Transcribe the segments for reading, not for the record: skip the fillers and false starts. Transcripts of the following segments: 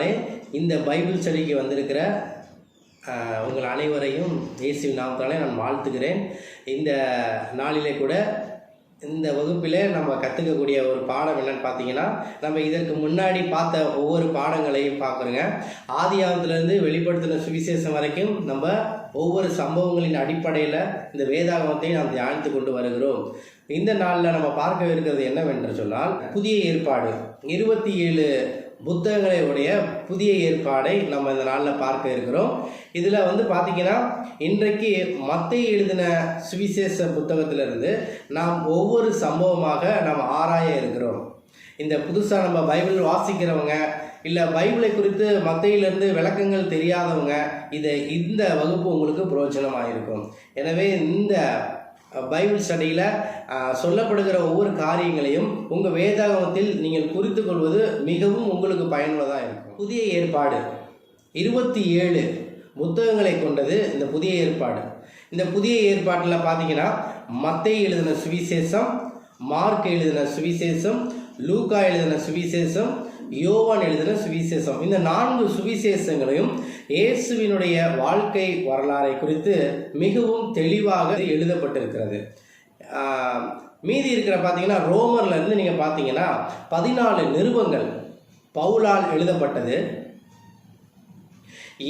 நாமத்தினாலே இந்த பைபிள் ஸ்டடிக்கு வந்திருக்கிற உங்கள் அனைவரையும் இயேசுவின் நாமத்தினாலே நான் வாழ்த்துகிறேன். இந்த நாளிலே கூட இந்த வகுப்பில் நம்ம கற்றுக்கக்கூடிய ஒரு பாடம் என்னன்னு பார்த்தீங்கன்னா, நம்ம இதற்கு முன்னாடி பார்த்த ஒவ்வொரு பாடங்களையும் பார்க்குறோங்க. ஆதியாகமத்திலேருந்து வெளிப்படுத்தின சுவிசேஷம் வரைக்கும் நம்ம ஒவ்வொரு சம்பவங்களின் அடிப்படையில் இந்த வேதாகமத்தை நாம் தியானித்து கொண்டு வருகிறோம். இந்த நாளில் நம்ம பார்க்க இருக்கிறது என்னவென்று சொன்னால், புதிய ஏற்பாடு 27 புத்தகங்களை உடைய புதிய ஏற்பாடை நம்ம இந்த நாளில் பார்க்க இருக்கிறோம். இதில் பார்த்தீங்கன்னா, இன்றைக்கு மத்தேயு எழுதின சுவிசேஷ புத்தகத்திலிருந்து நாம் ஒவ்வொரு சம்பவமாக நாம் ஆராய இருக்கிறோம். இந்த புதுசாக நம்ம பைபிள் வாசிக்கிறவங்க, இல்லை பைபிளை குறித்து மத்தேயுவிலிருந்து விளக்கங்கள் தெரியாதவங்க, இந்த வகுப்பு உங்களுக்கு பிரயோஜனமாக இருக்கும். எனவே இந்த பைபிள் ஸ்டடியில் சொல்லப்படுகிற ஒவ்வொரு காரியங்களையும் உங்கள் வேதாகமத்தில் நீங்கள் குறித்து கொள்வது மிகவும் உங்களுக்கு பயனுள்ளதாக இருக்கும். புதிய ஏற்பாடு 27 புத்தகங்களை கொண்டது இந்த புதிய ஏற்பாடு. இந்த புதிய ஏற்பாட்டில் பார்த்தீங்கன்னா, மத்தேயு எழுதின சுவிசேஷம், மார்க் எழுதின சுவிசேஷம், லூக்கா எழுதின சுவிசேஷம், யோவான் எழுதின சுவிசேஷம், இந்த 4 சுவிசேஷங்களையும் இயேசுவினுடைய வாழ்க்கை வரலாறை குறித்து மிகவும் தெளிவாக எழுதப்பட்டிருக்கிறது. மீதி இருக்கிற பார்த்தீங்கன்னா, ரோமர்லேருந்து நீங்கள் பார்த்தீங்கன்னா 14 நிருபங்கள் பவுலால் எழுதப்பட்டது.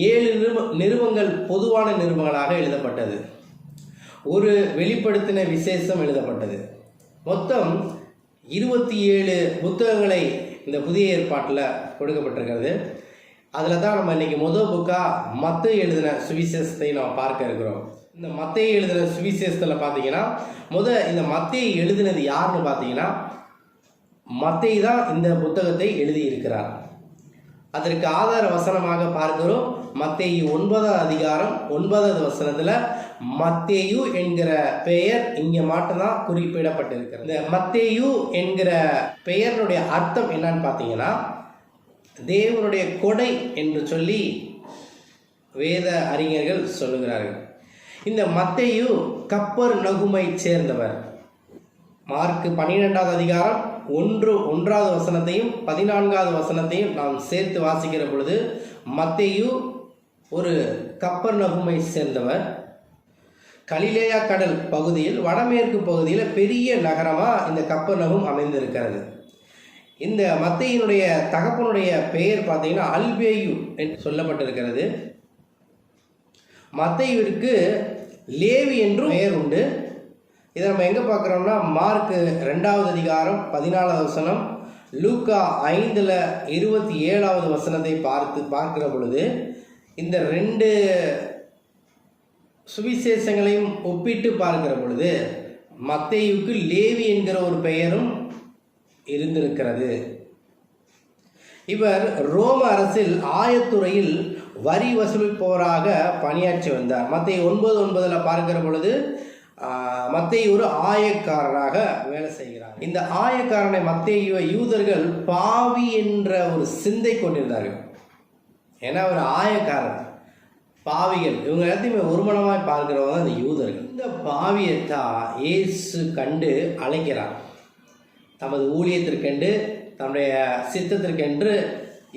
7 நிருபங்கள் பொதுவான நிருபங்களாக எழுதப்பட்டது. ஒரு வெளிப்படுத்தின விசேஷம் எழுதப்பட்டது. மொத்தம் 27 புத்தகங்களை இந்த புதிய ஏற்பாட்டில் கொடுக்கப்பட்டிருக்கிறது. அதில் தான் நம்ம இன்றைக்கி முதல் புக்காக மத்தேயு எழுதின சுவிசேஷத்தை நம்ம பார்க்க இருக்கிறோம். இந்த மத்தேயு எழுதின சுவிசேஷத்தில் பார்த்தீங்கன்னா, இந்த மத்தேயு எழுதினது யாருன்னு பார்த்தீங்கன்னா, மத்தேயு தான் இந்த புத்தகத்தை எழுதியிருக்கிறார். அதற்கு ஆதார வசனமாக பார்க்கிறோம். மத்தேயு 9வது அதிகாரம் 9வது வசனத்தில் மத்தேயு என்கிற பெயர் இங்கே மட்டும்தான் குறிப்பிடப்பட்டிருக்கிறது. இந்த மத்தேயு என்கிற பெயருடைய அர்த்தம் என்னன்னு பார்த்தீங்கன்னா, தேவனுடைய கொடை என்று சொல்லி வேத அறிஞர்கள் சொல்லுகிறார்கள். இந்த மத்தேயு கப்பர்நகுமை சேர்ந்தவர். மார்க் 12வது அதிகாரம் 1வது வசனத்தையும் 14வது வசனத்தையும் நாம் சேர்த்து வாசிக்கிற பொழுது, மத்தேயு ஒரு கப்பர்நகுமை சேர்ந்தவர். கலிலேயா கடல் பகுதியில் வடமேற்கு பகுதியில் பெரிய நகரமாக இந்த கப்பர்நகும் அமைந்திருக்கிறது. இந்த மத்தேயுனுடைய தகப்பனுடைய பெயர் பார்த்தீங்கன்னா அல்பேயு என்று சொல்லப்பட்டிருக்கிறது. மத்தேயுவிற்கு லேவி என்றும் பெயர் உண்டு. இதை நம்ம எங்கே பார்க்குறோம்னா, மார்க் 2வது அதிகாரம் 14வது வசனம், லூக்கா 5:27வது வசனத்தை பார்க்கிற பொழுது இந்த 2 சுவிசேஷங்களையும் ஒப்பிட்டு பார்க்கிற பொழுது மத்தேயுக்கு லேவி என்கிற ஒரு பெயரும் இருந்திருக்கிறது. இவர் ரோம அரசில் ஆயத்துறையில் வரி வசூலிப்பவராக பணியாற்றி வந்தார். மத்தேயு 9:9 பார்க்கிற பொழுது மத்தேயு ஒரு ஆயக்காரராக வேலை செய்கிறார். இந்த ஆயக்காரனை மத்தேயுவை யூதர்கள் பாவி என்ற ஒரு சிந்தை கொண்டிருந்தார்கள். ஏன்னா ஒரு ஆயக்காரர், பாவிகள், இவங்க எல்லாத்தையுமே ஒருமனமாய் பார்க்கிறவங்க அந்த யூதர்கள். இந்த பாவியத்தான் இயேசு கண்டு அழைக்கிறார். தமது ஊழியத்திற்கென்று, தம்முடைய சித்தத்திற்கென்று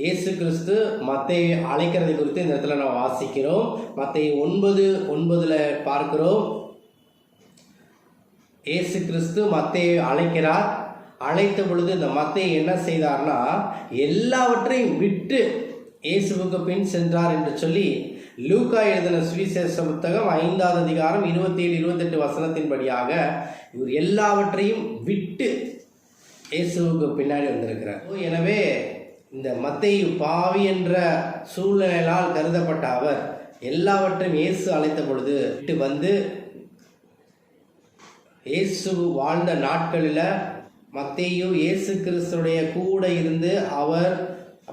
இயேசு கிறிஸ்து மத்தேயு அழைக்கிறதை குறித்து இந்த இடத்துல நாம் வாசிக்கிறோம். மத்தேயு 9:9 பார்க்கிறோம். இயேசு கிறிஸ்து மத்தேயு அழைக்கிறார். அழைத்த பொழுது இந்த மத்தேயு என்ன செய்தார்னா, எல்லாவற்றையும் விட்டு இயேசுவுக்கு பின் சென்றார் என்று சொல்லி லூக்கா எழுதின சுவிசேஷ புத்தகம் 5வது அதிகாரம் 27-28 வசனத்தின்படியாக இவர் எல்லாவற்றையும் விட்டு இயேசுவுக்கு பின்னாடி வந்திருக்கிறார். எனவே இந்த மத்தேயு பாவி என்ற சூழ்நிலையால் கருதப்பட்ட அவர் எல்லாவற்றையும் இயேசு அழைத்த பொழுது விட்டு வந்து, இயேசு வாழ்ந்த நாட்களில் மத்தேயு இயேசு கிறிஸ்துடைய கூட இருந்து அவர்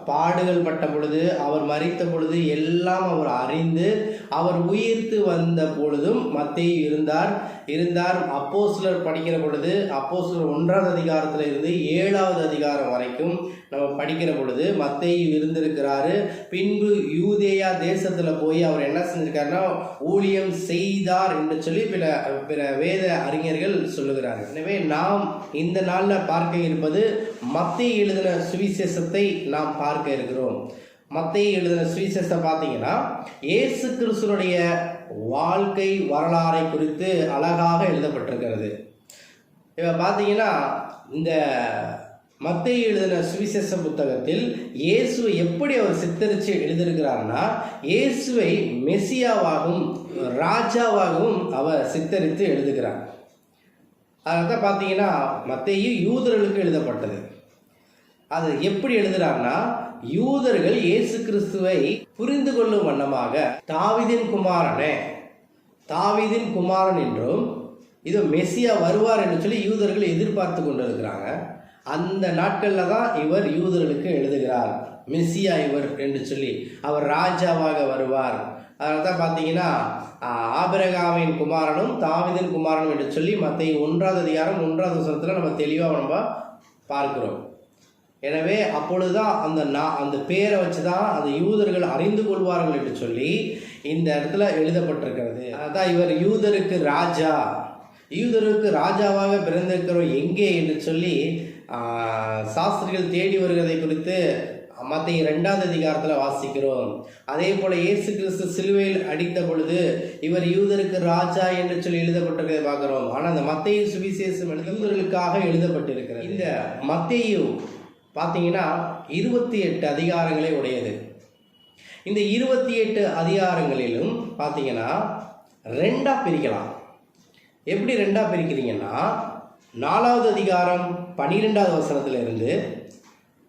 பாடுகள் பட்ட பொழுது, அவர் மரித்த பொழுது எல்லாம் அவர் அறிந்து, அவர் உயிர்த்து வந்த பொழுதும் மத்தேயு இருந்தார். அப்போஸ்தலர் படிக்கிற பொழுது, அப்போஸ்தலர் 1வது அதிகாரத்தில் இருந்து 7வது அதிகாரம் வரைக்கும் நம்ம படிக்கிற பொழுது மத்தேயு இருந்திருக்கிறாரு. பின்பு யூதேயா தேசத்தில் போய் அவர் என்ன செஞ்சிருக்காருன்னா ஊழியம் செய்தார் என்று சொல்லி பிற வேத அறிஞர்கள் சொல்லுகிறார்கள். எனவே நாம் இந்த நாளில் பார்க்க இருப்பது மத்தேயு எழுதின சுவிசேஷத்தை நாம் பார்க்க இருக்கிறோம். மத்தேயு எழுதின சுவிசேஷம் பார்த்தீங்கன்னா இயேசு கிறிஸ்துனுடைய வாழ்க்கை வரலாறை குறித்து அழகாக எழுதப்பட்டிருக்கிறது. இப்போ பார்த்தீங்கன்னா இந்த மத்தேயு எழுதின சுவிசேஷ புத்தகத்தில் இயேசுவை எப்படி அவர் சித்தரித்து எழுதியிருக்கிறார்னா, இயேசுவை மெசியாவாகவும் ராஜாவாகவும் அவர் சித்தரித்து எழுதுகிறார். அதனால பார்த்தீங்கன்னா மத்தேயு யூதர்களுக்கு எழுதப்பட்டது. அது எப்படி எழுதுகிறார்னா, யூதர்கள் இயேசு கிறிஸ்துவை புரிந்து கொள்ளும் வண்ணமாக தாவீதின் குமாரன் என்றும் இது மெசியா வருவார் என்று சொல்லி யூதர்கள் எதிர்பார்த்து கொண்டு இருக்கிறாங்க. அந்த நாட்களில் தான் இவர் யூதர்களுக்கு எழுதுகிறார், மெசியா இவர் என்று சொல்லி, அவர் ராஜாவாக வருவார். அதனால தான் பார்த்தீங்கன்னா ஆபிரகாமின் குமாரனும் தாவீதின் குமாரனும் என்று சொல்லி மத்தேயு 1ஆம் அதிகாரம் 1ஆவது வசனத்தில் நம்ம தெளிவாக நம்ம பார்க்கிறோம். எனவே அப்பொழுதுதான் அந்த பேரை வச்சு தான் அந்த யூதர்கள் அறிந்து கொள்வார்கள் என்று சொல்லி இந்த இடத்துல எழுதப்பட்டிருக்கிறது. அதான் இவர் யூதருக்கு ராஜாவாக பிறந்திருக்கிறோம் எங்கே என்று சொல்லி சாஸ்திரிகள் தேடி வருவதை குறித்து மத்தேயு 2ஆம் அதிகாரத்தில் வாசிக்கிறோம். அதே போல இயேசு கிறிஸ்து சிலுவையில் அடித்த பொழுது இவர் யூதருக்கு ராஜா என்று சொல்லி எழுதப்பட்டிருக்கிறதை பார்க்கிறோம். ஆனால் அந்த மத்தேயு சுவிசேஷம் யூதர்களுக்காக எழுதப்பட்டிருக்கிறது. இந்த மத்தேயு பார்த்தீங்கன்னா 28 அதிகாரங்களே உடையது. இந்த 28 அதிகாரங்களிலும் பார்த்தீங்கன்னா 2ஆக பிரிக்கலாம். எப்படி 2ஆக பிரிக்கிறீங்கன்னா, 4வது அதிகாரம் 12வது வசனத்திலிருந்து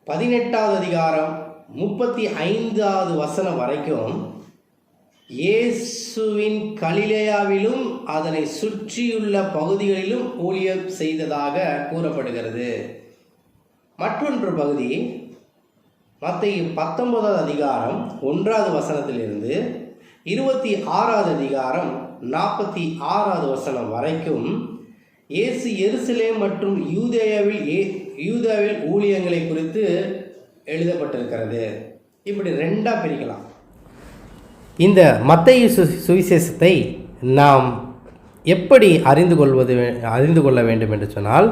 18வது அதிகாரம் 35வது வசனம் வரைக்கும் இயேசுவின் கலிலேயாவிலும் அதனை சுற்றியுள்ள பகுதிகளிலும் ஊழியம் செய்ததாக கூறப்படுகிறது. மற்றொன்று பகுதி மத்தேயு 19வது அதிகாரம் 1வது வசனத்திலிருந்து 26வது அதிகாரம் 46வது வசனம் வரைக்கும் இயேசு எருசலேம் மற்றும் யூதேயாவில் ஊழியங்களை குறித்து எழுதப்பட்டிருக்கிறது. இப்படி 2ஆக பிரிக்கலாம். இந்த மத்தேயு சுவிசேஷத்தை நாம் எப்படி அறிந்து கொள்ள வேண்டும் என்று சொன்னால்,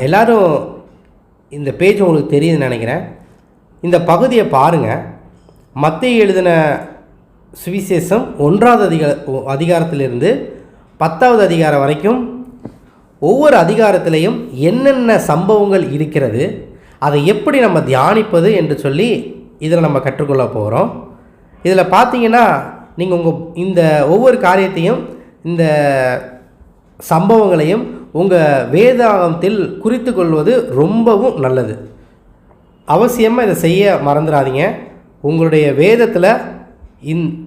எல்லாரும் இந்த பேஜ் உங்களுக்கு தெரியுதுன்னு நினைக்கிறேன். இந்த பகுதியை பாருங்கள். மத்தேயு எழுதின சுவிசேஷம் 1வது அதிகாரத்திலிருந்து 10வது அதிகாரம் வரைக்கும் ஒவ்வொரு அதிகாரத்திலையும் என்னென்ன சம்பவங்கள் இருக்கிறது, அதை எப்படி நம்ம தியானிப்பது என்று சொல்லி இதில் நம்ம கற்றுக்கொள்ள போகிறோம். இதில் பார்த்தீங்கன்னா நீங்கள் இந்த ஒவ்வொரு காரியத்தையும் இந்த சம்பவங்களையும் உங்கள் வேதாகமத்தில் குறித்து கொள்வது ரொம்பவும் நல்லது. அவசியமாக இதை செய்ய மறந்துடாதீங்க. உங்களுடைய வேதத்தில்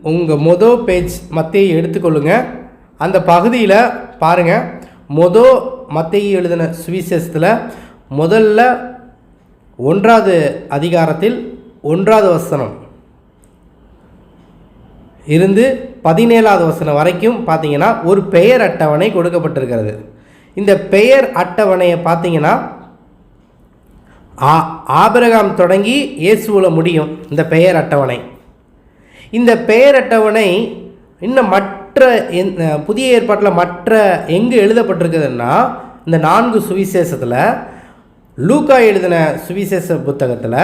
உங்கள் மொதல் பேஜ் மத்தேயு எடுத்துக்கொள்ளுங்க. அந்த பகுதியில் பாருங்கள், மத்தேயு எழுதின சுவிசேஷத்தில் முதல்ல 1வது அதிகாரத்தில் 1வது வசனம் இருந்து 17வது வசனம் வரைக்கும் பார்த்தீங்கன்னா ஒரு பெயர் அட்டவணை கொடுக்கப்பட்டிருக்கிறது. இந்த பெயர் அட்டவணையை பார்த்தீங்கன்னா ஆபிரகாம் தொடங்கி இயேசுவில் முடியும். இந்த பெயர் அட்டவணை இன்னும் புதிய ஏற்பாட்டில் எங்கே எழுதப்பட்டிருக்குதுன்னா, இந்த 4 சுவிசேஷத்தில் லூக்கா எழுதின சுவிசேஷ புத்தகத்தில்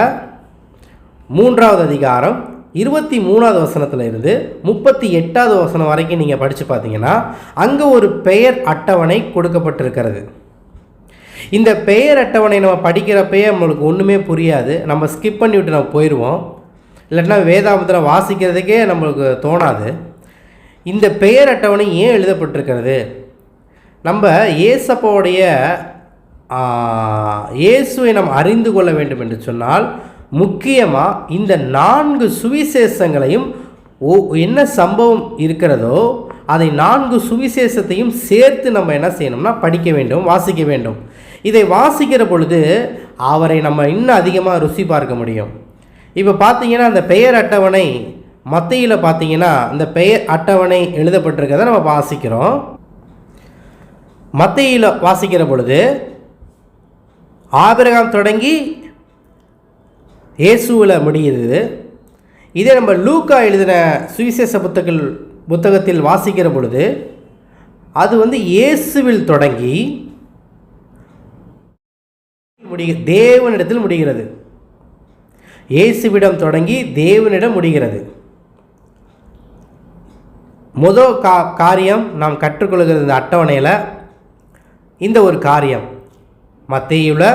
3வது அதிகாரம் 23வது வசனத்தில் இருந்து 38வது வசனம் வரைக்கும் நீங்கள் படித்து பார்த்தீங்கன்னா அங்கே ஒரு பெயர் அட்டவணை கொடுக்கப்பட்டிருக்கிறது. இந்த பெயர் அட்டவணை நம்ம படிக்கிறப்பயே நம்மளுக்கு ஒன்றுமே புரியாது. நம்ம ஸ்கிப் பண்ணிவிட்டு நம்ம போயிடுவோம். இல்லைன்னா வேதாகமத்தில் வாசிக்கிறதுக்கே நம்மளுக்கு தோணாது. இந்த பெயர் அட்டவணை ஏன் எழுதப்பட்டிருக்கிறது? நம்ம இயேசுவை நாம் அறிந்து கொள்ள வேண்டும் என்று சொன்னால் முக்கியமாக இந்த 4 சுவிசேஷங்களையும் என்ன சம்பவம் இருக்கிறதோ அதை 4 சுவிசேஷத்தையும் சேர்த்து நம்ம என்ன செய்யணும்னா படிக்க வேண்டும், வாசிக்க வேண்டும். இதை வாசிக்கிற பொழுது அவரை நம்ம இன்னும் அதிகமாக ருசி பார்க்க முடியும். இப்போ பார்த்தீங்கன்னா அந்த பெயர் அட்டவணை மத்தேயுல பார்த்தீங்கன்னா இந்த பெயர் அட்டவணை எழுதப்பட்டிருக்கிறத நம்ம வாசிக்கிறோம். மத்தேயுல வாசிக்கிற பொழுது ஆபிரகாம் தொடங்கி இயேசுவில் முடியுது. இதே நம்ம லூக்கா எழுதின சுவிசேஷ புத்தகத்தில் வாசிக்கிற பொழுது அது இயேசுவில் தொடங்கி தேவனிடத்தில் முடிகிறது. இயேசுவிடம் தொடங்கி தேவனிடம் முடிகிறது. முதல் காரியம் நாம் கற்றுக்கொள்கிற இந்த அட்டவணையில் இந்த ஒரு காரியம், மத்தேயுவில்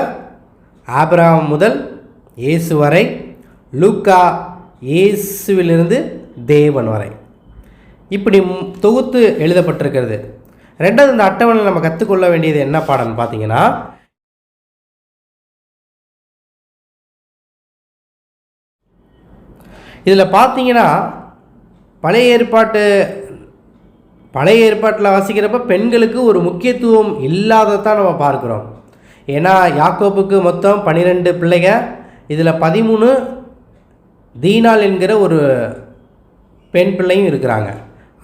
ஆபிரகாம் முதல் இயேசு வரை, லூக்கா இயேசுவிலிருந்து தேவன் வரை, இப்படி தொகுத்து எழுதப்பட்டிருக்கிறது. ரெண்டாவது, இந்த அட்டவணையில் நம்ம கற்றுக்கொள்ள வேண்டியது என்ன பாடம்னு பார்த்தீங்கன்னா, இதில் பார்த்தீங்கன்னா பழைய ஏற்பாட்டில் வாசிக்கிறப்ப பெண்களுக்கு ஒரு முக்கியத்துவம் இல்லாததான் நம்ம பார்க்குறோம். ஏன்னா யாக்கோபுக்கு மொத்தம் 12 பிள்ளைங்க, இதில் 13 தீனாள் என்கிற ஒரு பெண் பிள்ளையும் இருக்கிறாங்க.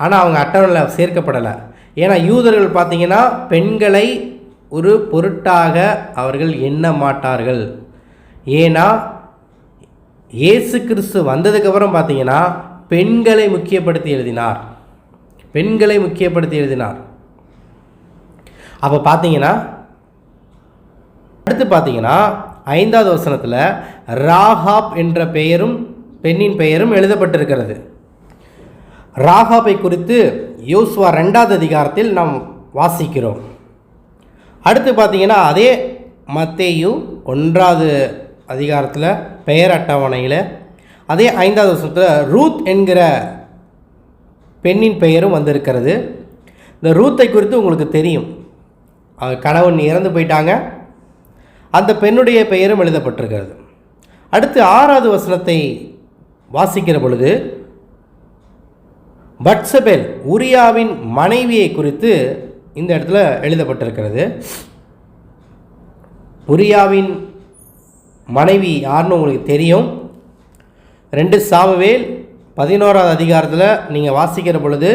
ஆனால் அவங்க அட்டவணையில் சேர்க்கப்படலை. ஏன்னா யூதர்கள் பார்த்திங்கன்னா பெண்களை ஒரு பொருட்டாக அவர்கள் எண்ண மாட்டார்கள். ஏன்னா இயேசு கிறிஸ்து வந்ததுக்கப்புறம் பார்த்திங்கன்னா பெண்களை முக்கியப்படுத்தி எழுதினார். அப்போ பார்த்தீங்கன்னா அடுத்து பார்த்தீங்கன்னா 5வது வசனத்தில் ராகாப் என்ற பெண்ணின் பெயரும் எழுதப்பட்டிருக்கிறது. ராகாபை குறித்து யோசுவா 2வது அதிகாரத்தில் நாம் வாசிக்கிறோம். அடுத்து பார்த்தீங்கன்னா அதே மத்தேயு 1வது அதிகாரத்தில் பெயர் அட்டவணையில் அதே 5வது வசனத்தில் ரூத் என்கிற பெண்ணின் பெயரும் வந்திருக்கிறது. இந்த ரூத்தை குறித்து உங்களுக்கு தெரியும், அவர் கணவன் இறந்து போயிட்டாங்க, அந்த பெண்ணுடைய பெயரும் எழுதப்பட்டிருக்கிறது. அடுத்து 6வது வசனத்தை வாசிக்கிற பொழுது பத்சபேல் உரியாவின் மனைவியை குறித்து இந்த இடத்துல எழுதப்பட்டிருக்கிறது. உரியாவின் மனைவி யாருன்னு உங்களுக்கு தெரியும். 2 சாமுவேல் 11வது அதிகாரத்தில் நீங்கள் வாசிக்கிற பொழுது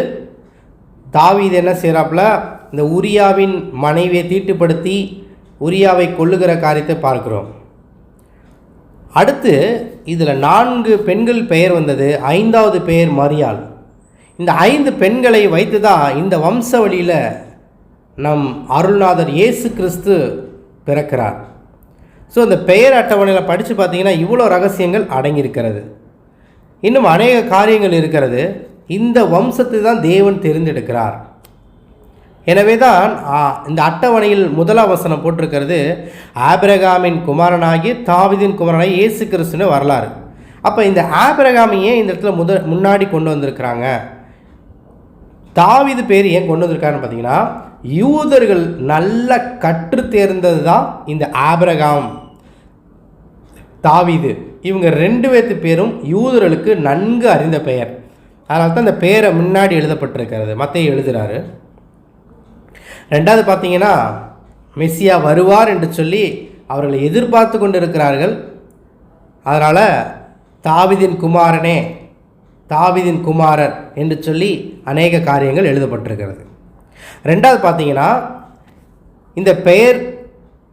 தாவீது என்ன செய்கிறாப்புல, இந்த உரியாவின் மனைவியை தீட்டுப்படுத்தி உரியாவை கொல்லுகிற காரியத்தை பார்க்கிறோம். அடுத்து இதில் 4 பெண்கள் பெயர் வந்தது, 5வது பெயர் மரியாள். இந்த 5 பெண்களை வைத்து தான் இந்த வம்ச வழியில் நம் அருள்நாதர் இயேசு கிறிஸ்து பிறக்கிறார். ஸோ இந்த பெயர் அட்டவணையில் படித்து பார்த்தீங்கன்னா இவ்வளோ ரகசியங்கள் அடங்கியிருக்கிறது. இன்னும் அநேக காரியங்கள் இருக்கிறது. இந்த வம்சத்தை தான் தேவன் தெரிந்தெடுக்கிறார். எனவே தான் இந்த அட்டவணையில் முதலாம் வசனம் போட்டிருக்கிறது, ஆபிரகாமின் குமாரனாகி தாவீதின் குமாரனாகி இயேசு கிறிஸ்துன்னு வரலாறு. அப்போ இந்த ஆபிரகாமையே இந்த இடத்துல முன்னாடி கொண்டு வந்திருக்கிறாங்க. தாவீது பேர் ஏன் கொண்டு வந்திருக்காருன்னு பார்த்தீங்கன்னா, யூதர்கள் நல்ல கற்று தேர்ந்தது தான் இந்த ஆபிரகாம், தாவீது. இவங்க 2 பேர்த்து பேரும் யூதர்களுக்கு நன்கு அறிந்த பெயர். அதனால தான் இந்த பெயரை முன்னாடி எழுதப்பட்டிருக்கிறது. மத்தேயு எழுதுகிறாரு. 2வது பார்த்தீங்கன்னா மெஸ்ஸியா வருவார் என்று சொல்லி அவர்களை எதிர்பார்த்து கொண்டு இருக்கிறார்கள். அதனால் தாவீதின் குமாரனே, தாவீதின் குமாரர் என்று சொல்லி அநேக காரியங்கள் எழுதப்பட்டிருக்கிறது. 2வது பார்த்தீங்கன்னா இந்த பெயர்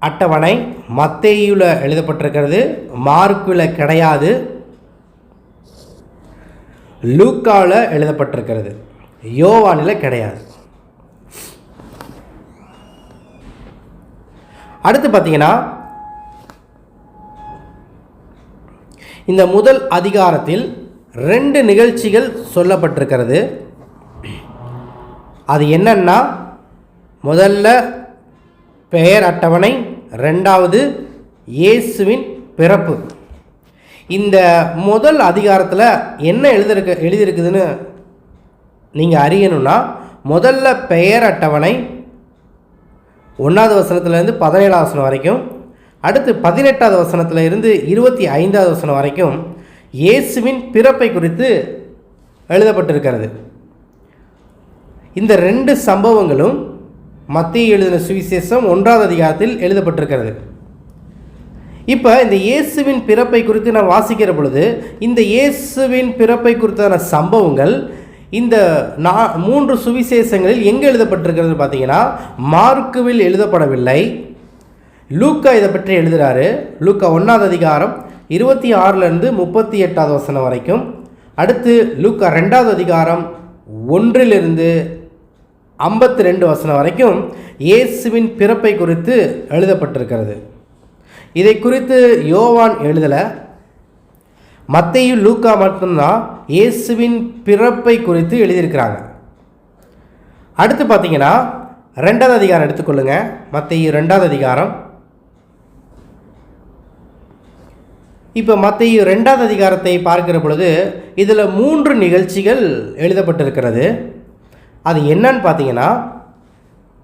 அட்டவணை மத்தேயுவில் எழுதப்பட்டிருக்கிறது, மார்க்கில் கிடையாது, லூக்காவில் எழுதப்பட்டிருக்கிறது, யோவானில் கிடையாது. அடுத்து பார்த்தீங்கன்னா இந்த முதல் அதிகாரத்தில் 2 நிகழ்ச்சிகள் சொல்லப்பட்டிருக்கிறது. அது என்னன்னா, முதல்ல பெயர் அட்டவணை, 2வது இயேசுவின் பிறப்பு. இந்த முதல் அதிகாரத்தில் என்ன எழுதியிருக்குதுன்னு நீங்கள் அறியணும்னா, முதல்ல பெயர் அட்டவணை 1வது வசனத்திலேருந்து 17வது வசனம் வரைக்கும், அடுத்து 18வது வசனத்தில் இருந்து 25வது வசனம் வரைக்கும் இயேசுவின் பிறப்பை குறித்து எழுதப்பட்டிருக்கிறது. இந்த 2 சம்பவங்களும் மத்தேயு எழுதின சுவிசேஷம் 1வது அதிகாரத்தில் எழுதப்பட்டிருக்கிறது. இப்போ இந்த இயேசுவின் பிறப்பை குறித்து நான் வாசிக்கிற பொழுது இந்த இயேசுவின் பிறப்பை குறித்தான சம்பவங்கள் இந்த 3 சுவிசேஷங்களில் எங்கே எழுதப்பட்டிருக்கிறது பார்த்தீங்கன்னா, மார்க்குவில் எழுதப்படவில்லை. லூக்கா இதை பற்றி எழுதுகிறாரு. லூக்கா 1வது அதிகாரம் 26லேருந்து 38வது வசனம் வரைக்கும். அடுத்து லூக்கா 2வது அதிகாரம் 1லிருந்து 52 வசனம் வரைக்கும் இயேசுவின் பிறப்பை குறித்து எழுதப்பட்டிருக்கிறது. இதை குறித்து யோவான் எழுதலை. மத்தேயு லூக்கா மட்டும்தான் இயேசுவின் பிறப்பை குறித்து எழுதியிருக்கிறாங்க. அடுத்து பார்த்தீங்கன்னா 2வது அதிகாரம் எடுத்துக்கொள்ளுங்க. மத்தேயு 2வது அதிகாரம். இப்போ மத்தேயு 2வது அதிகாரத்தை பார்க்கிற பொழுது இதில் 3 நிகழ்ச்சிகள் எழுதப்பட்டிருக்கிறது. அது என்னன்னு பார்த்தீங்கன்னா,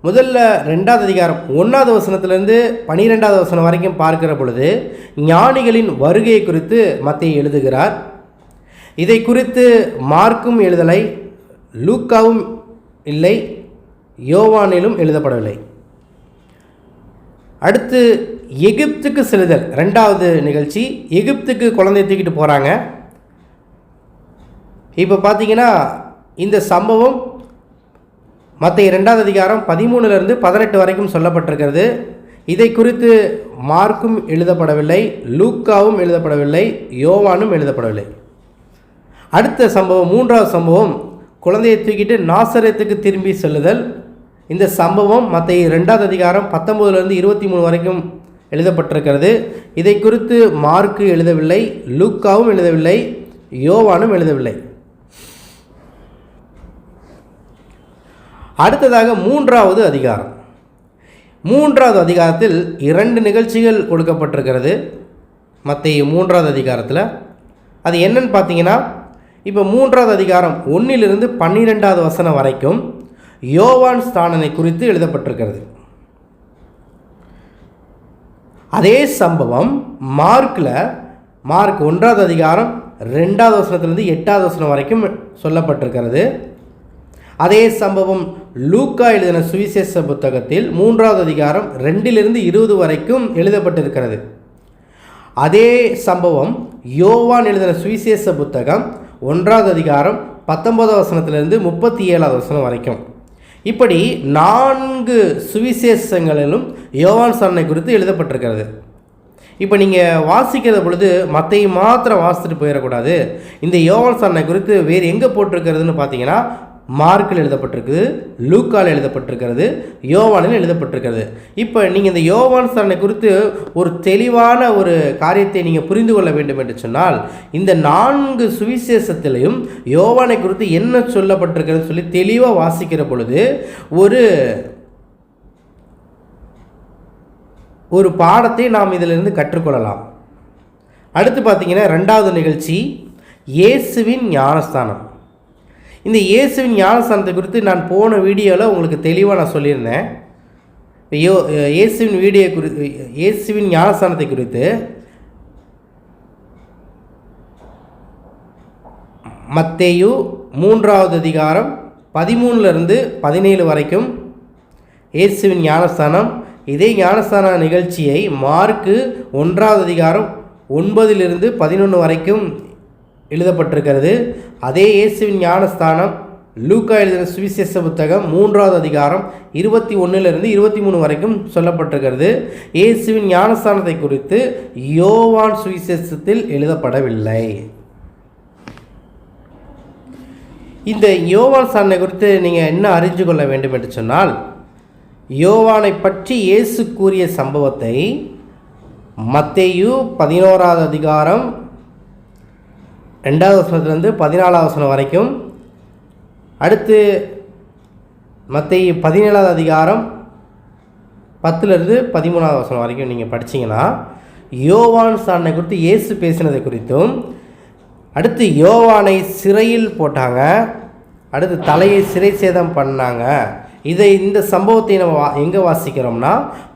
முதல்ல 2வது அதிகாரம் 1வது வசனத்திலிருந்து 12வது வசனம் வரைக்கும் பார்க்கிற பொழுது ஞானிகளின் வருகை குறித்து மத்தேயு எழுதுகிறார். இதை குறித்து மார்க்கும் எழுதலை, லூக்காவும் இல்லை, யோவானிலும் எழுதப்படவில்லை. அடுத்து எகிப்துக்கு செல்லுதல் 2வது நிகழ்ச்சி. எகிப்துக்கு குழந்தை தூக்கிட்டு போகிறாங்க. இப்போ பார்த்தீங்கன்னா இந்த சம்பவம் மத்தேயு 2வது அதிகாரம் 13லிருந்து 18 வரைக்கும் சொல்லப்பட்டிருக்கிறது. இதை குறித்து மார்க்கும் எழுதப்படவில்லை, லூக்காவும் எழுதப்படவில்லை, யோவானும் எழுதப்படவில்லை. அடுத்த சம்பவம் 3வது சம்பவம் குழந்தையை தூக்கிட்டு நாசரேத்துக்கு திரும்பி செல்லுதல். இந்த சம்பவம் மத்தேயு 2வது அதிகாரம் 19லிருந்து 23 வரைக்கும் எழுதப்பட்டிருக்கிறது. இதை குறித்து மார்க்கு எழுதவில்லை, லூக்காவும் எழுதவில்லை, யோவானும் எழுதவில்லை. அடுத்ததாக 3வது அதிகாரம். 3வது அதிகாரத்தில் 2 நிகழ்ச்சிகள் கொடுக்கப்பட்டிருக்கிறது. மத்தேயு 3வது அதிகாரத்தில் அது என்னன்னு பார்த்தீங்கன்னா, இப்போ 3வது அதிகாரம் 1லிருந்து 12வது வசனம் வரைக்கும் யோவான் ஸ்நானனை குறித்து எழுதப்பட்டிருக்கிறது. அதே சம்பவம் மார்க் 1வது அதிகாரம் 2வது வசனத்திலிருந்து 8வது வசனம் வரைக்கும் சொல்லப்பட்டிருக்கிறது. அதே சம்பவம் லூக்கா எழுதின சுவிசேஷ புத்தகத்தில் 3வது அதிகாரம் 2லிருந்து 20 வரைக்கும் எழுதப்பட்டிருக்கிறது. அதே சம்பவம் யோவான் எழுதின சுவிசேஷ புத்தகம் 1வது அதிகாரம் 19வது வசனத்திலிருந்து 37வது வசனம் வரைக்கும். இப்படி 4 சுவிசேஷங்களிலும் யோவான் ஸ்நானனை குறித்து எழுதப்பட்டிருக்கிறது. இப்போ நீங்கள் வாசிக்கிற பொழுது மத்தேயு மாத்திரம் வாசித்துட்டு போயிடக்கூடாது. இந்த யோவான் ஸ்நானனை குறித்து வேறு எங்கே போட்டிருக்கிறதுன்னு பார்த்தீங்கன்னா, மார்க்கில் எழுதப்பட்டிருக்குது, லூக்காவில் எழுதப்பட்டிருக்கிறது, யோவானில் எழுதப்பட்டிருக்கிறது. இப்போ நீங்கள் இந்த யோவான் ஸ்நானனை குறித்து ஒரு தெளிவான ஒரு காரியத்தை நீங்கள் புரிந்து கொள்ள வேண்டும் என்று சொன்னால், இந்த 4 சுவிசேஷத்திலையும் யோவானை குறித்து என்ன சொல்லப்பட்டிருக்கிறதுன்னு சொல்லி தெளிவாக வாசிக்கிற பொழுது ஒரு பாடத்தை நாம் இதிலிருந்து கற்றுக்கொள்ளலாம். அடுத்து பார்த்தீங்கன்னா 2வது நிகழ்ச்சி இயேசுவின் ஞானஸ்தானம். இந்த இயேசுவின் ஞானஸ்தானத்தை குறித்து நான் போன வீடியோவில் உங்களுக்கு தெளிவாக நான் சொல்லியிருந்தேன். இயேசுவின் ஞானஸ்தானத்தை குறித்து மத்தேயு 3வது அதிகாரம் 13லிருந்து 17 வரைக்கும் இயேசுவின் ஞானஸ்தானம். இதே ஞானஸ்தான நிகழ்ச்சியை மார்க்கு 1வது அதிகாரம் 9லிருந்து 11 வரைக்கும் எழுதப்பட்டிருக்கிறது. அதே இயேசுவின் ஞானஸ்தானம் லூக்கா எழுதின சுவிசேஷ புத்தகம் 3வது அதிகாரம் 21லிருந்து 23 வரைக்கும் சொல்லப்பட்டிருக்கிறது. இயேசுவின் ஞானஸ்தானத்தை குறித்து யோவான் சுவிசேஷத்தில் எழுதப்படவில்லை. இந்த யோவான் ஸ்நானனை குறித்து நீங்கள் என்ன அறிஞ்சு கொள்ள வேண்டும் என்று சொன்னால், யோவானை பற்றி இயேசு கூறிய சம்பவத்தை மத்தேயு 11வது அதிகாரம் 2வது வசனத்திலிருந்து 14வது வசனம் வரைக்கும், அடுத்து மத்தேயு 17வது அதிகாரம் 10லிருந்து 13வது வசனம் வரைக்கும் நீங்கள் படித்தீங்கன்னா யோவான் ஸ்நானனை குறித்து இயேசு பேசினதை குறித்தும், அடுத்து யோவானை சிறையில் போட்டாங்க, அடுத்து தலையை சிறை சேதம் பண்ணாங்க. இந்த சம்பவத்தை நம்ம எங்கே வாசிக்கிறோம்னா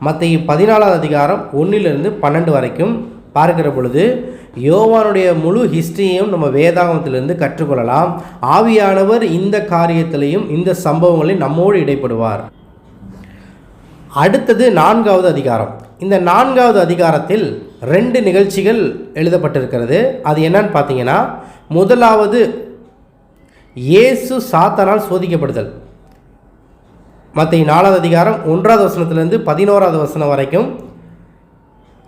மத்தேயு 14வது அதிகாரம் 1லிருந்து 12 வரைக்கும் பார்க்கிற பொழுது யோவானுடைய முழு ஹிஸ்டரியையும் நம்ம வேதாகமத்திலிருந்து கற்றுக்கொள்ளலாம். ஆவியானவர் இந்த காரியத்திலையும் இந்த சம்பவங்களையும் நம்மோடு இடைப்படுவார். அடுத்தது 4வது அதிகாரம். இந்த 4வது அதிகாரத்தில் 2 நிகழ்ச்சிகள் எழுதப்பட்டிருக்கிறது. அது என்னன்னு பார்த்தீங்கன்னா, முதலாவது இயேசு சாத்தானால் சோதிக்கப்படுதல். மத்தேயு 4வது அதிகாரம் 1வது வசனத்திலிருந்து 11வது வசனம் வரைக்கும்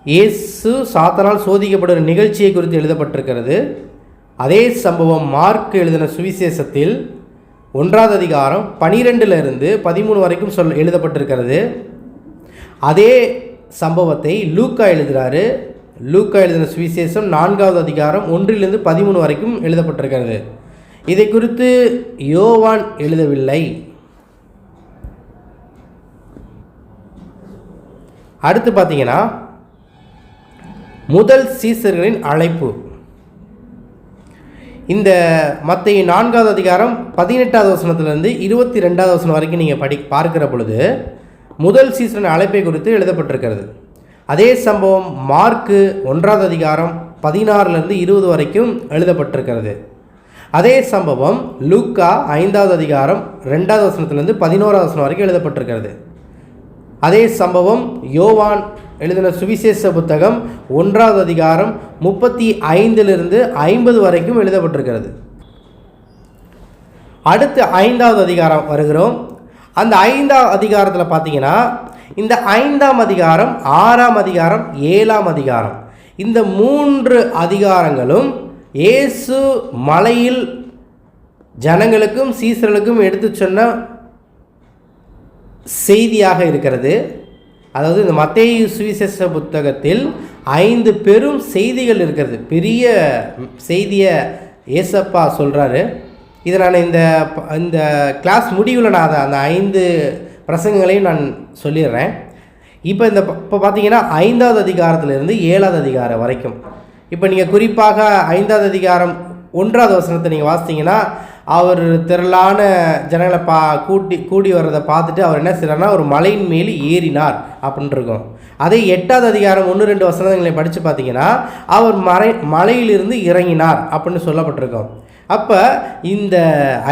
இயேசு சாத்தானால் சோதிக்கப்படுகிற நிகழ்ச்சியை குறித்து எழுதப்பட்டிருக்கிறது. அதே சம்பவம் மார்க் எழுதின சுவிசேஷத்தில் 1வது அதிகாரம் 12லிருந்து 13 வரைக்கும் எழுதப்பட்டிருக்கிறது. அதே சம்பவத்தை லூக்கா எழுதுகிறாரு. 1வது அதிகாரம் 1லிருந்து 17 வரைக்கும் சொல்லப்பட்டிருக்கிறது. அதே சம்பவத்தை யோவான் எழுதின சுவிசேஷத்தில் 1வது அதிகாரம் 1லிருந்து 13 வரைக்கும் சொல்லப்பட்டிருக்கிறது. அதே சம்பவத்தை லூக்கா எழுதுகிறாரு. 1வது அதிகாரம் 12லிருந்து 13 வரைக்கும் சொல்லப்பட்டிருக்கிறது. அதே சம்பவத்தை லூக்கா எழுதின சுவிசேஷம் 4வது அதிகாரம் 1 to 13 வரைக்கும் எழுதப்பட்டிருக்கிறது. இதை குறித்து யோவான் எழுதவில்லை. அடுத்து பார்த்தீங்கன்னா முதல் சீசர்களின் அழைப்பு. இந்த மத்தேயு 4வது அதிகாரம் 18வது வசனத்திலிருந்து 22வது வசனம் வரைக்கும் நீங்கள் பார்க்கிற பொழுது முதல் சீசரின் அழைப்பை குறித்து எழுதப்பட்டிருக்கிறது. அதே சம்பவம் மார்க்கு 1வது அதிகாரம் 16லிருந்து 20 வரைக்கும் எழுதப்பட்டிருக்கிறது. அதே சம்பவம் லூக்கா 5வது அதிகாரம் 2வது வசனத்திலிருந்து 11வது வசனம் வரைக்கும் எழுதப்பட்டிருக்கிறது. அதே சம்பவம் யோவான் எழுதின சுவிசேஷ புத்தகம் 1வது அதிகாரம் 35லிருந்து 50 வரைக்கும் எழுதப்பட்டிருக்கிறது. அடுத்து 5வது அதிகாரம் வருகிறோம். அந்த 5வது அதிகாரத்தில் பார்த்தீங்கன்னா இந்த 5ஆம் அதிகாரம் 6ஆம் அதிகாரம் 7ஆம் அதிகாரம் இந்த 3 அதிகாரங்களும் இயேசு மலையில் ஜனங்களுக்கும் சீசர்களுக்கும் எடுத்து சொன்ன செய்தியாக இருக்கிறது. அதாவது இந்த மத்தேயு சுவிசேஷ புத்தகத்தில் 5 பெரும் செய்திகள் இருக்கிறது. பெரிய செய்தியை ஏசப்பா சொல்கிறாரு. இதை நான் இந்த கிளாஸ் முடிவில் நான் அந்த 5 பிரசங்கங்களையும் நான் சொல்லிடுறேன். இப்போ பார்த்தீங்கன்னா 5வது அதிகாரத்திலிருந்து 7வது அதிகாரம் வரைக்கும். இப்போ நீங்கள் குறிப்பாக 5வது அதிகாரம் 1வது வசனத்தை நீங்கள் வாசித்தீங்கன்னா அவர் திரளான ஜனங்களை கூடி வர்றதை பார்த்துட்டு அவர் என்ன செய்கிறார்னா ஒரு மலையின் மேல் ஏறினார் அப்படின்ட்டு இருக்கும். அதே 8வது அதிகாரம் 1-2 வசனங்களை படித்து பார்த்தீங்கன்னா அவர் மலையிலிருந்து இறங்கினார் அப்படின்னு சொல்லப்பட்டிருக்கோம். அப்போ இந்த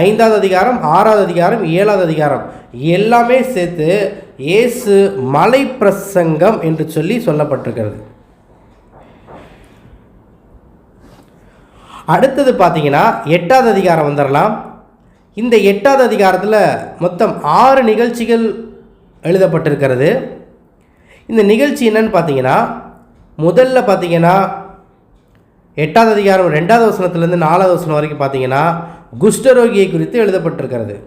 5வது அதிகாரம் 6வது அதிகாரம் 7வது அதிகாரம் எல்லாமே சேர்த்து இயேசு மலை பிரசங்கம் என்று சொல்லப்பட்டிருக்கிறது. அடுத்தது பார்த்தீங்கன்னா 8வது அதிகாரம் வந்துடலாம். இந்த 8வது அதிகாரத்தில் மொத்தம் 6 நிகழ்ச்சிகள் எழுதப்பட்டிருக்கிறது. இந்த நிகழ்ச்சி என்னன்னு பார்த்தீங்கன்னா முதல்ல பார்த்தீங்கன்னா 8வது அதிகாரம் 2வது வசனத்திலேருந்து 4வது வசனம் வரைக்கும் பார்த்தீங்கன்னா குஷ்டரோகியை குறித்து எழுதப்பட்டிருக்கிறது.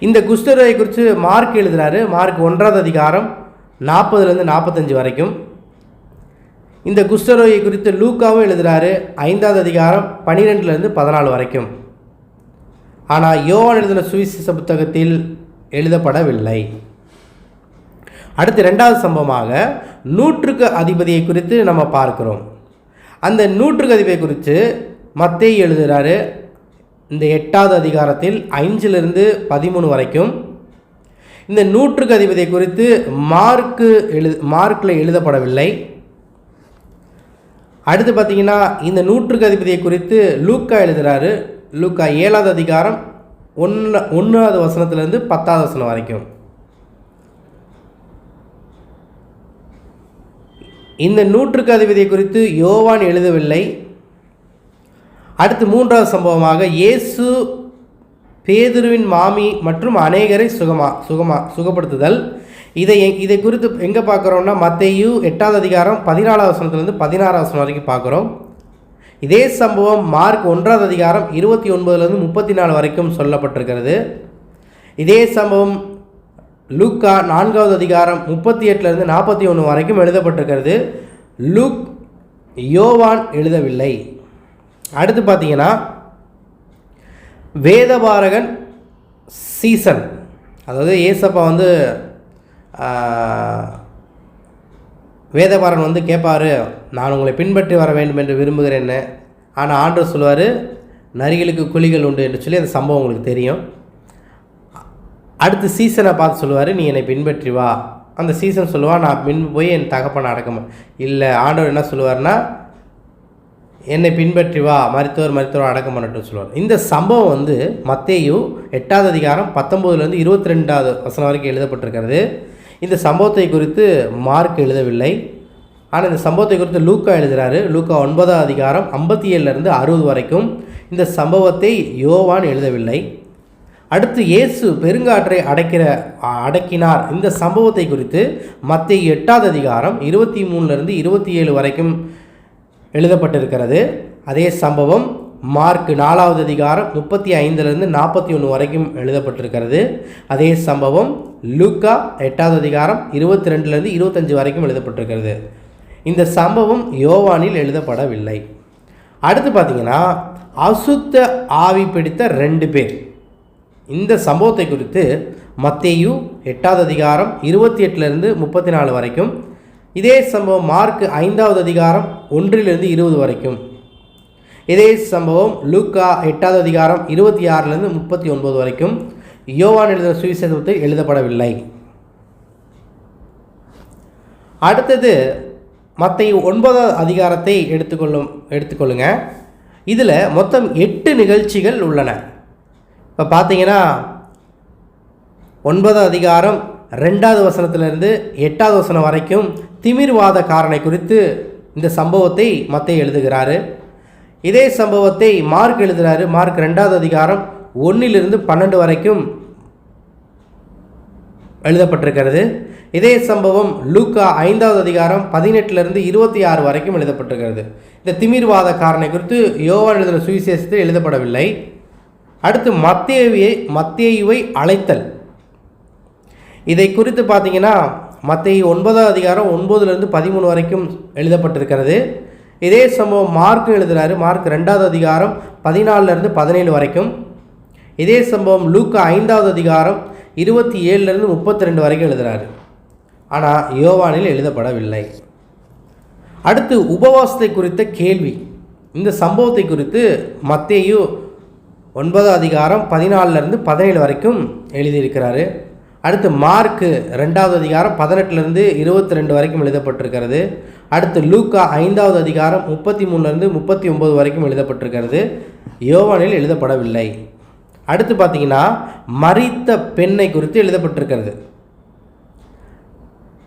இந்த குஷ்டரோகியை குறித்து மார்க் எழுதுகிறாரு. மார்க் 1வது அதிகாரம் 40லேருந்து 45 வரைக்கும். இந்த குஷ்டரோகியை குறித்து லூக்காவும் எழுதுகிறாரு 5வது அதிகாரம் 12லேருந்து 14 வரைக்கும். ஆனால் யோவான் எழுதின சுவிசேஷ புத்தகத்தில் எழுதப்படவில்லை. அடுத்து 2வது சம்பவமாக 100க்கு அதிபதியை குறித்து நம்ம பார்க்கிறோம். அந்த 100க்கு அதிபதியை குறித்து மத்தேயு எழுதுகிறாரு இந்த 8வது அதிகாரத்தில் 5லிருந்து 13 வரைக்கும். இந்த 100க்கு அதிபதியை குறித்து மார்க்கில் எழுதப்படவில்லை. அடுத்து பார்த்தீங்கன்னா இந்த 100க்கு அதிபதியை குறித்து லூக்கா எழுதுகிறாரு. லூக்கா 7வது அதிகாரம் 1வது வசனத்திலிருந்து 10வது வசனம் வரைக்கும். இந்த 100க்கு அதிபதியை குறித்து யோவான் எழுதவில்லை. அடுத்து 3வது சம்பவமாக இயேசு பேதுருவின் மாமி மற்றும் அநேகரை சுகப்படுத்துதல். இதை குறித்து எங்கே பார்க்குறோம்னா மத்தேயு 8வது அதிகாரம் 14வது வசனத்திலேருந்து 16வது வசனம் வரைக்கும் பார்க்குறோம். இதே சம்பவம் மார்க் 1வது அதிகாரம் 29லேருந்து 34 வரைக்கும் சொல்லப்பட்டிருக்கிறது. இதே சம்பவம் லூக்கா 4வது அதிகாரம் 38லேருந்து 41 வரைக்கும் எழுதப்பட்டிருக்கிறது. யோவான் எழுதவில்லை. அடுத்து பார்த்தீங்கன்னா வேதபாரகன் சீசன், அதாவது ஏசப்பா வேதபாரன் கேட்பார், நான் உங்களை பின்பற்றி வர வேண்டும் என்று விரும்புகிறேன்னு. ஆனால் ஆண்டவர் சொல்லுவார், நரிகளுக்கு குழிகள் உண்டு என்று சொல்லி அந்த சம்பவம் உங்களுக்கு தெரியும். அடுத்து சீசனை பார்த்து சொல்லுவார், நீ என்னை பின்பற்றி வா. அந்த சீசன் சொல்லுவான், நான் போய் என் தகப்பனை அடக்கமா. இல்லை, ஆண்டவர் என்ன சொல்லுவார்னா, என்னை பின்பற்றி வா, மரித்தவர் அடக்கம் பண்ணட்டும் சொல்லுவார். இந்த சம்பவம் மத்தேயு 8வது அதிகாரம் 19லேருந்து 22வது வசனம் வரைக்கும் எழுதப்பட்டிருக்கிறது. இந்த சம்பவத்தை குறித்து மார்க் எழுதவில்லை. ஆனால் இந்த சம்பவத்தை குறித்து லூக்கா எழுதுகிறாரு. லூக்கா 9வது அதிகாரம் 57லேருந்து 60 வரைக்கும். இந்த சம்பவத்தை யோவான் எழுதவில்லை. அடுத்து இயேசு பெருங்காற்றை அடக்கினார். இந்த சம்பவத்தை குறித்து மத்தேயு 8வது அதிகாரம் 23லேருந்து 27 வரைக்கும் எழுதப்பட்டிருக்கிறது. அதே சம்பவம் மார்க் 4வது அதிகாரம் 35லேருந்து 41 வரைக்கும் எழுதப்பட்டிருக்கிறது. அதே சம்பவம் லூக்கா 8வது அதிகாரம் 22லேருந்து 25 வரைக்கும் எழுதப்பட்டிருக்கிறது. இந்த சம்பவம் யோவானில் எழுதப்படவில்லை. அடுத்து பார்த்தீங்கன்னா அசுத்த ஆவி பிடித்த 2 பேர். இந்த சம்பவத்தை குறித்து மத்தேயு 8வது அதிகாரம் 28லிருந்து 34 வரைக்கும், இதே சம்பவம் மார்க் 5வது அதிகாரம் 1லிருந்து 20 வரைக்கும், இதே சம்பவம் லூக்கா 8வது அதிகாரம் 26லிருந்து 39 வரைக்கும் யோவான் எழுதின சுவிசேஷத்தில் எழுதப்படவில்லை. அடுத்தது மத்தேயு 9வது அதிகாரத்தை எடுத்துக்கொள்ளுங்க. இதில் மொத்தம் 8 நிகழ்ச்சிகள் உள்ளன. இப்போ பார்த்தீங்கன்னா 9வது அதிகாரம் 2வது வசனத்திலிருந்து 8வது வசனம் வரைக்கும் திமிர்வாதக்காரனை குறித்து இந்த சம்பவத்தை மத்தேயு எழுதுகிறாரு. இதே சம்பவத்தை மார்க் எழுதுகிறாரு. மார்க் 2வது அதிகாரம் 1லிருந்து 12 வரைக்கும் எழுதப்பட்டிருக்கிறது. இதே சம்பவம் லூக்கா 5வது அதிகாரம் 18லிருந்து 26 வரைக்கும் எழுதப்பட்டிருக்கிறது. இந்த திமிர்வாதக்காரனை குறித்து யோவான் எழுதின சுவிசேஷத்தில் எழுதப்படவில்லை. அடுத்து மத்தேயுவை அழைத்தல். இதை குறித்து பார்த்தீங்கன்னா மத்தேயு 9வது அதிகாரம் 9லிருந்து 13 வரைக்கும் எழுதப்பட்டிருக்கிறது. இதே சம்பவம் மார்க் எழுதுகிறாரு. மார்க் 2வது அதிகாரம் 14லிருந்து 17 வரைக்கும். இதே சம்பவம் லூக்கா 5வது அதிகாரம் 27லிருந்து 32 வரைக்கும் எழுதுகிறாரு. ஆனால் யோவானில் எழுதப்படவில்லை. அடுத்து உபவாசத்தை குறித்த கேள்வி. இந்த சம்பவத்தை குறித்து மத்தேயு 9வது அதிகாரம் 14லிருந்து 17 வரைக்கும் எழுதியிருக்கிறாரு. அடுத்து மார்க் 2வது அதிகாரம் 18லிருந்து 22 வரைக்கும் எழுதப்பட்டிருக்கிறது. அடுத்து லூக்கா 5வது அதிகாரம் 33லிருந்து 39 வரைக்கும் எழுதப்பட்டிருக்கிறது. யோவானில் எழுதப்படவில்லை. அடுத்து பார்த்தீங்கன்னா மரித்த பெண்ணை குறித்து எழுதப்பட்டிருக்கிறது.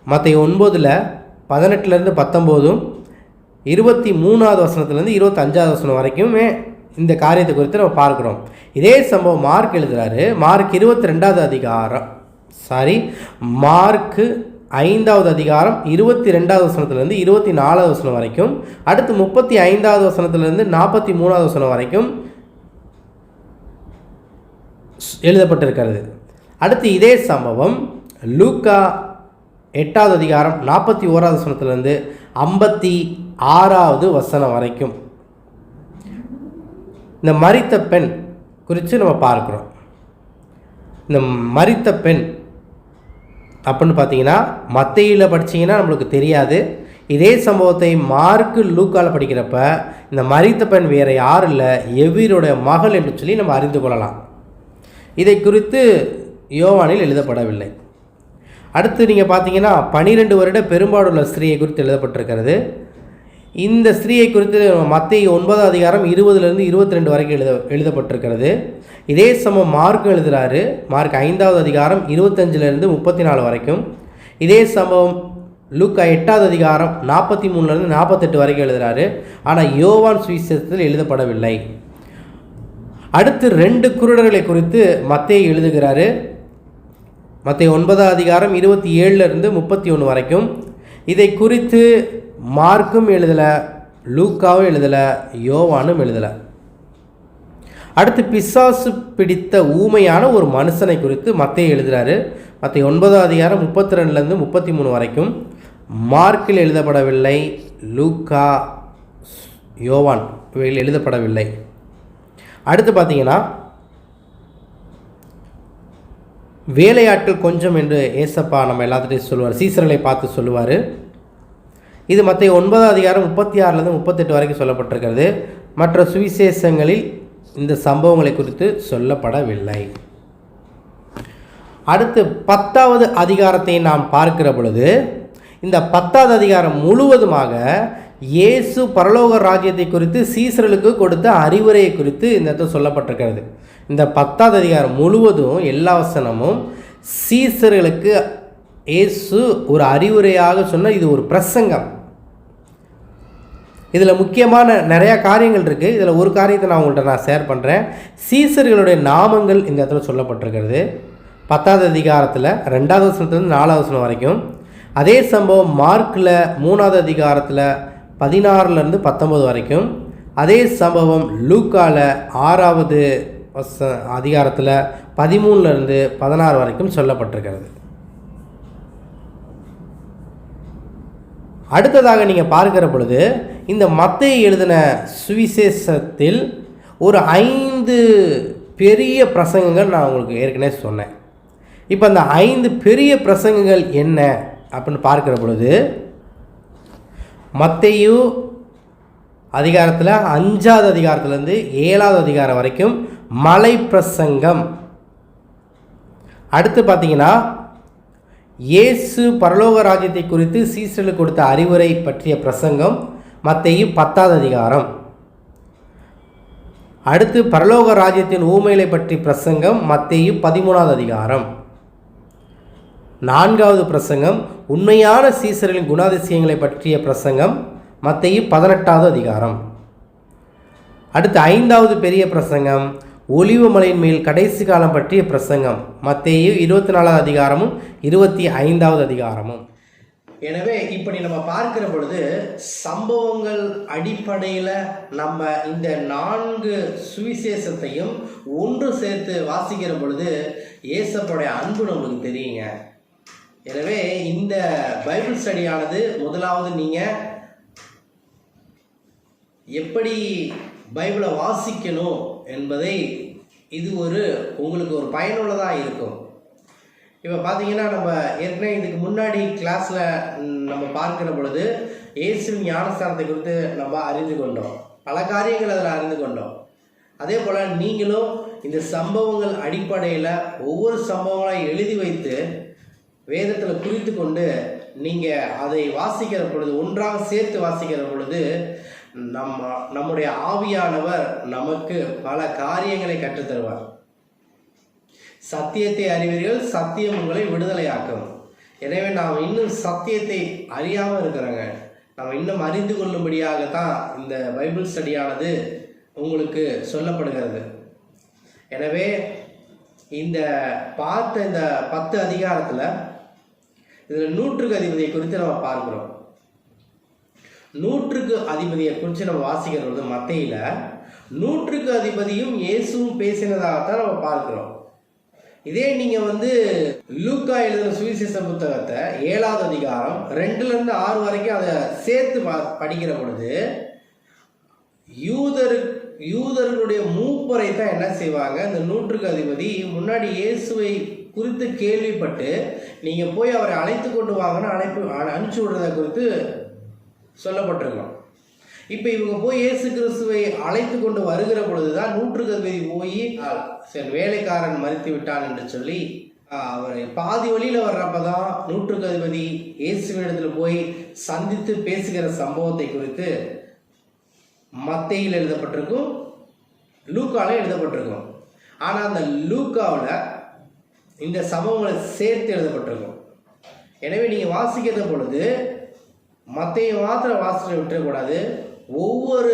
மத்தேயு 9ல் 18லிருந்து 19, 23வது வசனத்துலேருந்து 25வது வசனம் வரைக்குமே இந்த காரியத்தை குறித்து நம்ம பார்க்குறோம். இதே சம்பவம் மார்க் எழுதுகிறாரு. மார்க் 22வது அதிகாரம் மார்க் 5வது அதிகாரம் 22வது வசனத்துலேருந்து 24வது வசனம் வரைக்கும், அடுத்து 35வது வசனத்துலேருந்து 43வது வசனம் வரைக்கும் எழுதப்பட்டிருக்கிறது. அடுத்து இதே சம்பவம் லூக்கா 8வது அதிகாரம் 41வது வசனத்திலிருந்து 56வது வசனம் வரைக்கும் இந்த மரித்த பெண் குறித்து நம்ம பார்க்குறோம். இந்த மரித்த பெண் அப்படின்னு பார்த்தீங்கன்னா மத்தேயுல படித்தீங்கன்னா நம்மளுக்கு தெரியாது. இதே சம்பவத்தை மார்க்கு லூக்காவில் படிக்கிறப்ப இந்த மரித்த பெண் வேறு யாரும் இல்லை, எவ்வீருடைய மகள் என்று சொல்லி நம்ம அறிந்து கொள்ளலாம். இதை குறித்து யோவானில் எழுதப்படவில்லை. அடுத்து நீங்கள் பார்த்தீங்கன்னா 12 வருட பெரும்பாடுள்ள ஸ்திரீயை குறித்து எழுதப்பட்டிருக்கிறது. இந்த ஸ்திரீயை குறித்து மத்தேயு 9வது அதிகாரம் 20லிருந்து 22 வரைக்கும் எழுதப்பட்டிருக்கிறது. இதே சமம் மார்க் எழுதுகிறாரு. மார்க் 5வது அதிகாரம் 25லிருந்து 34 வரைக்கும். இதே சம்பவம் லூக்கா 8வது அதிகாரம் 43லிருந்து 48 வரைக்கும் எழுதுகிறாரு. ஆனால் யோவான் சுவிசேஷத்தில் எழுதப்படவில்லை. அடுத்து 2 குருடர்களை குறித்து மத்தேயு எழுதுகிறாரு. மத்தேயு 9வது அதிகாரம் 27லிருந்து 31 வரைக்கும். இதை குறித்து மார்க்கும் எழுதலை, லூக்காவும் எழுதலை, யோவானும் எழுதலை. அடுத்து பிசாசு பிடித்த ஊமையான ஒரு மனுஷனை குறித்து மத்தேயு எழுதுகிறாரு. மத்தேயு 9வது அதிகாரம் 32லேருந்து 33 வரைக்கும். மார்க்கில் எழுதப்படவில்லை, லூக்கா, யோவான் இவைகள் எழுதப்படவில்லை. அடுத்து பார்த்தீங்கன்னா வேலையாட்கள் கொஞ்சம் என்று ஏசப்பா நம்ம எல்லாத்துட்டையும் சொல்லுவார், சீசர்களை பார்த்து சொல்லுவார். இது மத்தேயு 9வது அதிகாரம் 36லேருந்து 38 வரைக்கும் சொல்லப்பட்டிருக்கிறது. மற்ற சுவிசேஷங்களில் இந்த சம்பவங்களை குறித்து சொல்லப்படவில்லை. அடுத்து 10வது அதிகாரத்தை நாம் பார்க்கிற பொழுது இந்த 10வது அதிகாரம் முழுவதுமாக இயேசு பரலோக ராஜ்யத்தை குறித்து சீசர்களுக்கு கொடுத்த அறிவுரையை குறித்து இந்த இடத்துல சொல்லப்பட்டிருக்கிறது. இந்த 10வது அதிகாரம் முழுவதும் எல்லா வசனமும் சீசர்களுக்கு இயேசு ஒரு அறிவுரையாக சொன்ன இது ஒரு பிரசங்கம். இதில் முக்கியமான நிறையா காரியங்கள் இருக்குது. இதில் ஒரு காரியத்தை நான் உங்கள்கிட்ட ஷேர் பண்ணுறேன். சீசர்களுடைய நாமங்கள் இந்த இடத்துல சொல்லப்பட்டிருக்கிறது 10வது அதிகாரத்தில் 2வது வசனத்துலேருந்து 4வது வசனம் வரைக்கும். அதே சம்பவம் மார்க்கில் 3வது அதிகாரத்தில் 16லேருந்து 19 வரைக்கும். அதே சம்பவம் லூக்காவில் 6வது அதிகாரத்தில் 13லேருந்து 16 வரைக்கும் சொல்லப்பட்டிருக்கிறது. அடுத்ததாக நீங்கள் பார்க்கிற பொழுது இந்த மத்தேயு எழுதின சுவிசேஷத்தில் ஒரு 5 பெரிய பிரசங்கங்கள் நான் உங்களுக்கு ஏற்கனவே சொன்னேன். இப்போ அந்த 5 பெரிய பிரசங்கங்கள் என்ன அப்படின்னு பார்க்கிற பொழுது மத்தேயு அதிகாரத்தில் 5வது அதிகாரத்திலேருந்து 7வது அதிகாரம் வரைக்கும் மலை பிரசங்கம். அடுத்து பார்த்தீங்கன்னா இயேசு பரலோக ராஜ்யத்தை குறித்து சீசர்களுக்கு கொடுத்த அறிவுரை பற்றிய பிரசங்கம் மத்தேயு 10வது அதிகாரம். அடுத்து பரலோக ராஜ்யத்தின் ஊமைகளை பற்றி பிரசங்கம் மத்தேயு 13வது அதிகாரம். 4வது பிரசங்கம் உண்மையான சீசர்களின் குணாதிசயங்களை பற்றிய பிரசங்கம் மத்தேயு 18வது அதிகாரம். அடுத்து 5வது பெரிய பிரசங்கம் ஒலிவ மலையின் மேல் கடைசி காலம் பற்றிய பிரசங்கம் மத்தேயு 24வது அதிகாரமும் 25வது அதிகாரமும். எனவே இப்படி நம்ம பார்க்கிற பொழுது சம்பவங்கள் அடிப்படையில் நம்ம இந்த 4 சுவிசேஷத்தையும் ஒன்று சேர்த்து வாசிக்கிற பொழுது இயேசுவோடைய அன்பு நம்மளுக்கு தெரியுங்க. எனவே இந்த பைபிள் ஸ்டடியானது முதலாவது நீங்கள் எப்படி பைபிளை வாசிக்கணும் என்பதை இது உங்களுக்கு ஒரு பயனுள்ளதாக இருக்கும். இப்போ பார்த்தீங்கன்னா நம்ம ஏற்கனவே இதுக்கு முன்னாடி கிளாஸில் நம்ம பார்க்கிற பொழுது இயேசுவின் ஞானஸ்தானத்தை குறித்து நம்ம அறிந்து கொண்டோம், பல காரியங்கள் அதில் அறிந்து கொண்டோம். அதே போல் நீங்களும் இந்த சம்பவங்கள் அடிப்படையில் ஒவ்வொரு சம்பவங்களாக எழுதி வைத்து வேதத்தில் குறித்து கொண்டு நீங்கள் அதை வாசிக்கிற பொழுது, ஒன்றாக சேர்த்து வாசிக்கிற பொழுது நம்முடைய ஆவியானவர் நமக்கு பல காரியங்களை கற்றுத்தருவார். சத்தியத்தை அறிவீர்கள், சத்தியம் உங்களை விடுதலையாக்கும். எனவே நாம் இன்னும் சத்தியத்தை அறியாமல் இருக்கிறாங்க, நாம் இன்னும் அறிந்து கொள்ளும்படியாகத்தான் இந்த பைபிள் ஸ்டடியானது உங்களுக்கு சொல்லப்படுகிறது. எனவே இந்த பார்த்த இந்த 10 அதிகாரத்தில் இதில் 100க்கு அதிபதியை குறித்து நம்ம பார்க்கிறோம். 100க்கு அதிபதியை குறித்து நம்ம வாசிக்கிற பொழுது மத்தேயுல 100க்கு அதிபதியும் இயேசுவும் பேசினதாகத்தான் நம்ம பார்க்கிறோம். இதே நீங்கள் லூக்கா எழுதின சுவிசேஷ புத்தகத்தை 7வது அதிகாரம் 2லேருந்து 6 வரைக்கும் அதை சேர்த்து படிக்கிற பொழுது யூதர்களுடைய மூப்பரை தான் என்ன செய்வாங்க, இந்த 100க்கு அதிபதி முன்னாடி இயேசுவை குறித்து கேள்விப்பட்டு நீங்கள் போய் அவரை அழைத்து கொண்டு வாங்கன்னு அனுப்பிச்சி விடுறதை குறித்து சொல்லப்பட்டிருக்கோம். இப்போ இவங்க போய் இயேசு கிறிஸ்துவை அழைத்து கொண்டு வருகிற பொழுதுதான் 100க்கு அதிபதி போய் சரி வேலைக்காரன் மறித்து விட்டான் என்று சொல்லி அவரை பாதி வழியில் வர்றப்பதான் 100க்கு அதிபதி இயேசுவினிடத்தில் போய் சந்தித்து பேசுகிற சம்பவத்தை குறித்து மத்தேயுல எழுதப்பட்டிருக்கும், லூக்காவில் எழுதப்பட்டிருக்கும். ஆனால் அந்த லூக்காவில் இந்த சம்பவங்களை சேர்த்து எழுதப்பட்டிருக்கும். எனவே நீங்கள் வாசிக்கிற பொழுது மத்தேயு மாத்திரம் வாசித்து விட்டுறக்கூடாது, ஒவ்வொரு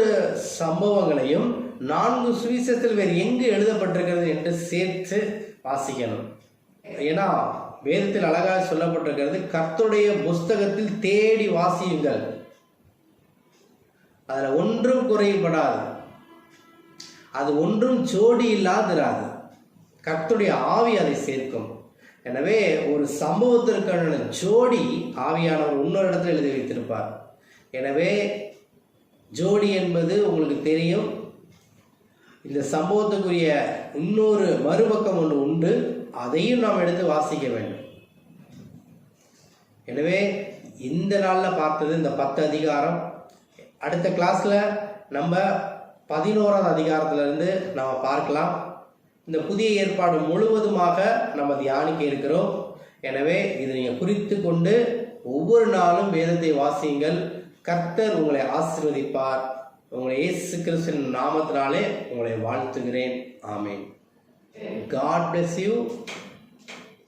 சம்பவங்களையும் 4 சுவிசேஷத்தில் வேறு எங்கு எழுதப்பட்டிருக்கிறது என்று சேர்த்து வாசிக்கணும். ஏன்னா வேதத்தில் அழகாக சொல்லப்பட்டிருக்கிறது, கர்த்தருடைய புஸ்தகத்தில் தேடி வாசியுங்கள், அதில் ஒன்றும் குறைபடாது, அது ஒன்றும் ஜோடி இல்லாதிராது, கர்த்தருடைய ஆவி அதை சேர்க்கும். எனவே ஒரு சம்பவத்திற்கான ஜோடி ஆவியானவர் இன்னொரு இடத்துல எழுதி வைத்திருப்பார். எனவே ஜோடி என்பது உங்களுக்கு தெரியும். இந்த சம்பவத்துக்குரிய இன்னொரு மறுபக்கம் ஒன்று உண்டு, அதையும் நாம் எடுத்து வாசிக்க வேண்டும். எனவே இந்த நாளில் பார்த்தது இந்த 10 அதிகாரம். அடுத்த கிளாஸில் நம்ம 11வது அதிகாரத்திலிருந்து நம்ம பார்க்கலாம். இந்த புதிய ஏற்பாடு முழுவதுமாக நம்ம தியானிக்க இருக்கிறோம். எனவே இதை நீங்கள் குறித்து கொண்டு ஒவ்வொரு நாளும் வேதத்தை வாசியுங்கள். கர்த்தர் உங்களை ஆசீர்வதிப்பார். உங்களை இயேசு கிறிஸ்துவின் நாமத்தினாலே உங்களை வாழ்த்துகிறேன். ஆமென். God bless you.